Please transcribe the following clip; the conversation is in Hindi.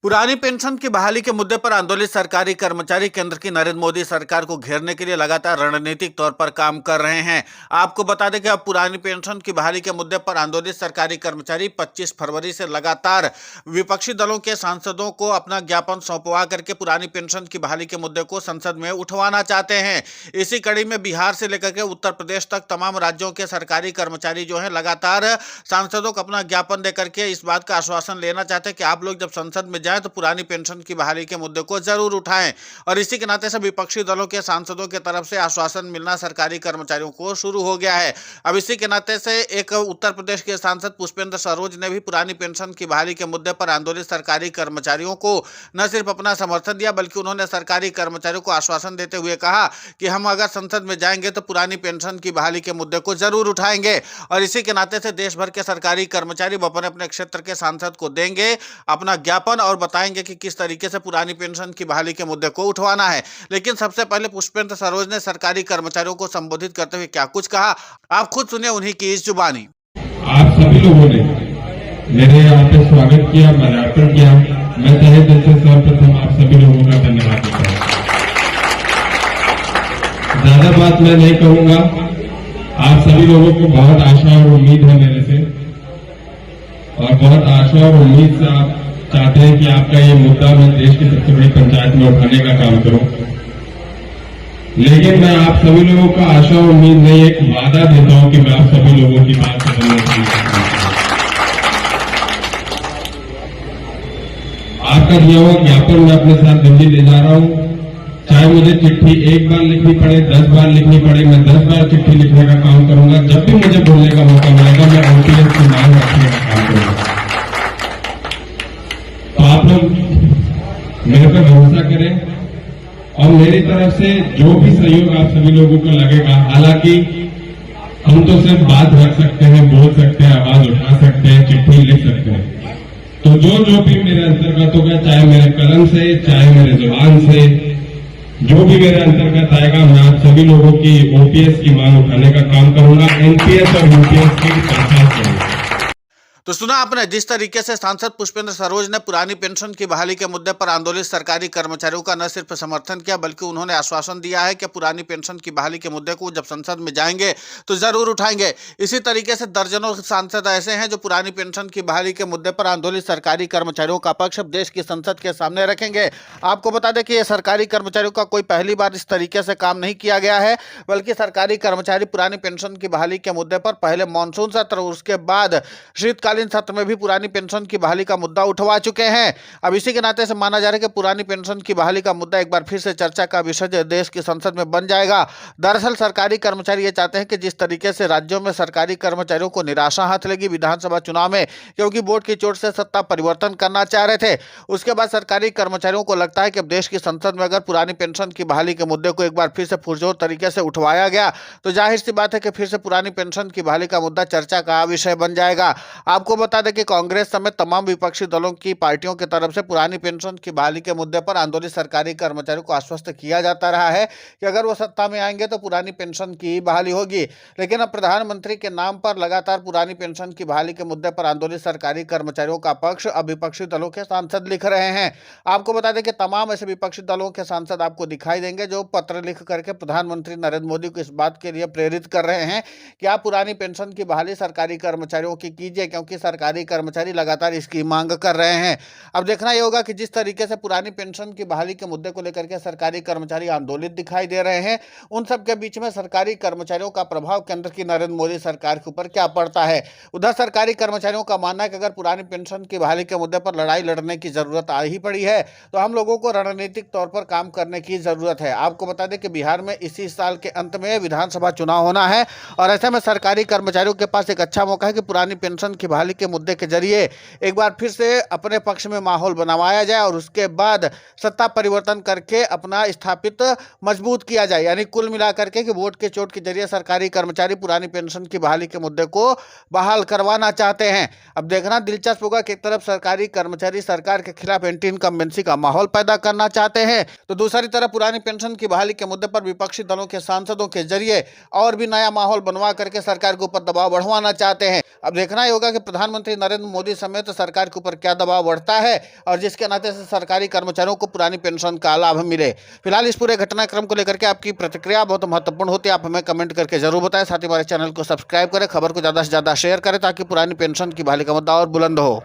पुरानी पेंशन की बहाली के मुद्दे पर आंदोलित सरकारी कर्मचारी केंद्र की नरेंद्र मोदी सरकार को घेरने के लिए लगातार रणनीतिक तौर पर काम कर रहे हैं। आपको बता दें कि अब पुरानी पेंशन की बहाली के मुद्दे पर आंदोलित सरकारी कर्मचारी 25 फरवरी से लगातार विपक्षी दलों के सांसदों को अपना ज्ञापन सौंपवा करके पुरानी पेंशन की बहाली के मुद्दे को संसद में उठवाना चाहते हैं। इसी कड़ी में बिहार से लेकर के उत्तर प्रदेश तक तमाम राज्यों के सरकारी कर्मचारी जो है लगातार सांसदों को अपना ज्ञापन देकर के इस बात का आश्वासन लेना चाहते हैं कि आप लोग जब संसद में तो पुरानी पेंशन की बहाली के मुद्दे को जरूर उठाएं। और इसी के नाते से विपक्षी दलों के सांसदों की तरफ से आश्वासन मिलना सरकारी कर्मचारियों को शुरू हो गया है। अब इसी के नाते से एक उत्तर प्रदेश के सांसद पुष्पेंद्र सरोज ने भी पुरानी पेंशन की बहाली के मुद्दे पर आंदोलित सरकारी कर्मचारियों को न सिर्फ अपना समर्थन दिया बल्कि उन्होंने सरकारी कर्मचारियों को आश्वासन देते हुए कहा कि हम अगर संसद में जाएंगे तो पुरानी पेंशन की बहाली के मुद्दे को जरूर उठाएंगे। और इसी के नाते से देश भर के सरकारी कर्मचारी अपने अपने क्षेत्र के सांसद को देंगे अपना ज्ञापन और बताएंगे कि किस तरीके से पुरानी पेंशन की बहाली के मुद्दे को उठवाना है। लेकिन सबसे पहले पुष्पेंद्र सरोज ने सरकारी कर्मचारियों को संबोधित करते हुए क्या कुछ कहा, आप खुद सुनिए उन्हीं की इस जुबानी। आप सभी लोगों ने मेरे यहाँ पे स्वागत किया, मर्यादा किया। मैं तहे दिल से सर्वप्रथम आप सभी लोगों का धन्यवाद देता हूँ। ज्यादा बात मैं नहीं कहूंगा। आप सभी लोगों को बहुत आशा और उम्मीद है मेरे से, और बहुत आशा और उम्मीद से आप चाहते हैं कि आपका ये मुद्दा मैं देश की सबसे बड़ी पंचायत में उठाने का काम करूं। लेकिन मैं आप सभी लोगों का आशा और उम्मीद नहीं, एक वादा देता हूं कि मैं आप सभी लोगों की बात समझने की आपका दिया हुआ ज्ञापन मैं अपने साथ दिल्ली ले जा रहा हूं। चाहे मुझे चिट्ठी एक बार लिखनी पड़े, 10 बार लिखनी पड़े, मैं 10 बार चिट्ठी लिखने का काम करूंगा। जब भी मुझे बोलने का मौका मिलेगा मैं ओपीएस की मांग रखने का काम करूंगा। तो आप लोग मेरे पर भरोसा करें और मेरी तरफ से जो भी सहयोग आप सभी लोगों को लगेगा, हालांकि हम तो सिर्फ बात रख सकते हैं, बोल सकते हैं, आवाज उठा सकते हैं, चिट्ठी लिख सकते हैं। तो जो भी मेरे अंतर्गत होगा, चाहे मेरे कलम से, चाहे मेरे जुबान से, जो भी मेरे अंतर्गत आएगा, मैं आप सभी लोगों की ओपीएस की मांग उठाने का काम करूंगा। एनपीएस और यूपीएस की चर्चा करूंगा। तो सुना आपने जिस तरीके से सांसद पुष्पेंद्र सरोज ने पुरानी पेंशन की बहाली के मुद्दे पर आंदोलित सरकारी कर्मचारियों का न सिर्फ समर्थन किया बल्कि उन्होंने आश्वासन दिया है कि पुरानी पेंशन की बहाली के मुद्दे को जब संसद में जाएंगे तो जरूर उठाएंगे। इसी तरीके से दर्जनों सांसद ऐसे हैं जो पुरानी पेंशन की बहाली के मुद्दे पर आंदोलित सरकारी कर्मचारियों का पक्ष देश की संसद के सामने रखेंगे। आपको बता दें कि यह सरकारी कर्मचारियों का कोई पहली बार इस तरीके से काम नहीं किया गया है, बल्कि सरकारी कर्मचारी पुरानी पेंशन की बहाली के मुद्दे पर पहले मानसून सत्र और उसके बाद शीतकालीन सत्र में भी पुरानी पेंशन की बहाली का मुद्दा उठवा चुके हैं। अब इसी के नाते से माना जा रहा है कि पुरानी पेंशन की बहाली का मुद्दा एक बार फिर से चर्चा का विषय देश की संसद में बन जाएगा। दरअसल सरकारी कर्मचारी ये चाहते हैं कि जिस तरीके से राज्यों में सरकारी कर्मचारियों को निराशा हाथ लगी विधानसभा चुनाव में, क्योंकि बोर्ड की चोट से सत्ता परिवर्तन करना चाह रहे थे, उसके बाद सरकारी कर्मचारियों को लगता है कि अब देश की संसद में अगर पुरानी पेंशन की बहाली के मुद्दे को एक बार फिर से पुरजोर तरीके से उठवाया गया तो जाहिर सी बात है कि फिर से पुरानी पेंशन की बहाली का मुद्दा चर्चा का विषय बन जाएगा। आपको बता दें कि कांग्रेस समेत तमाम विपक्षी दलों की पार्टियों की तरफ से पुरानी पेंशन की बहाली के मुद्दे पर आंदोलित सरकारी कर्मचारियों को आश्वस्त किया जाता रहा है कि अगर वो सत्ता में आएंगे तो पुरानी पेंशन की बहाली होगी। लेकिन अब प्रधानमंत्री के नाम पर लगातार पुरानी पेंशन की बहाली के मुद्दे पर आंदोलित सरकारी कर्मचारियों का पक्ष अब विपक्षी दलों के सांसद लिख रहे हैं। आपको बता दें कि तमाम ऐसे विपक्षी दलों के सांसद आपको दिखाई देंगे जो पत्र लिख करके प्रधानमंत्री नरेंद्र मोदी को इस बात के लिए प्रेरित कर रहे हैं कि आप पुरानी पेंशन की बहाली सरकारी कर्मचारियों की कीजिए, क्योंकि सरकारी कर्मचारी लगातार इसकी मांग कर रहे हैं। अब देखना यह होगा कि जिस तरीके से पुरानी पेंशन की बहाली के मुद्दे को लेकर के सरकारी कर्मचारी आंदोलित दिखाई दे रहे हैं, उन सब के बीच में सरकारी कर्मचारियों का प्रभाव केंद्र की नरेंद्र मोदी सरकार के ऊपर क्या पड़ता है। उधर सरकारी कर्मचारियों का मानना है कि अगर पुरानी पेंशन की बहाली के मुद्दे पर लड़ाई लड़ने की जरूरत आ ही पड़ी है तो हम लोगों को रणनीतिक तौर पर काम करने की जरूरत है। आपको बता दें कि बिहार में इसी साल के अंत में विधानसभा चुनाव होना है और ऐसे में सरकारी कर्मचारियों के पास एक अच्छा मौका है कि पुरानी पेंशन की बहाली के मुद्दे के जरिए एक बार फिर से अपने पक्ष में माहौल बनवाया जाए और उसके बाद सत्ता परिवर्तन करके अपना स्थापित मजबूत किया जाए। यानी कुल मिलाकर के कि वोट के चोट के जरिए सरकारी कर्मचारी पुरानी पेंशन की बहाली के मुद्दे को बहाल करवाना चाहते हैं। अब देखना दिलचस्प होगा कि एक तरफ सरकारी कर्मचारी सरकार के खिलाफ एंटी इनकम्बेंसी का माहौल पैदा करना चाहते हैं, तो दूसरी तरफ पुरानी पेंशन की बहाली के मुद्दे पर विपक्षी दलों के सांसदों के जरिए और भी नया माहौल बनवा करके सरकार के ऊपर दबाव बढ़वाना चाहते हैं। अब देखना ही होगा कि प्रधानमंत्री नरेंद्र मोदी समेत सरकार के ऊपर क्या दबाव बढ़ता है और जिसके नाते से सरकारी कर्मचारियों को पुरानी पेंशन का लाभ मिले। फिलहाल इस पूरे घटनाक्रम को लेकर के आपकी प्रतिक्रिया बहुत महत्वपूर्ण होती है, आप हमें कमेंट करके जरूर बताएं। साथ ही हमारे चैनल को सब्सक्राइब करें, खबर को ज़्यादा से ज़्यादा शेयर करें ताकि पुरानी पेंशन की बहाली का मुद्दा और बुलंद हो।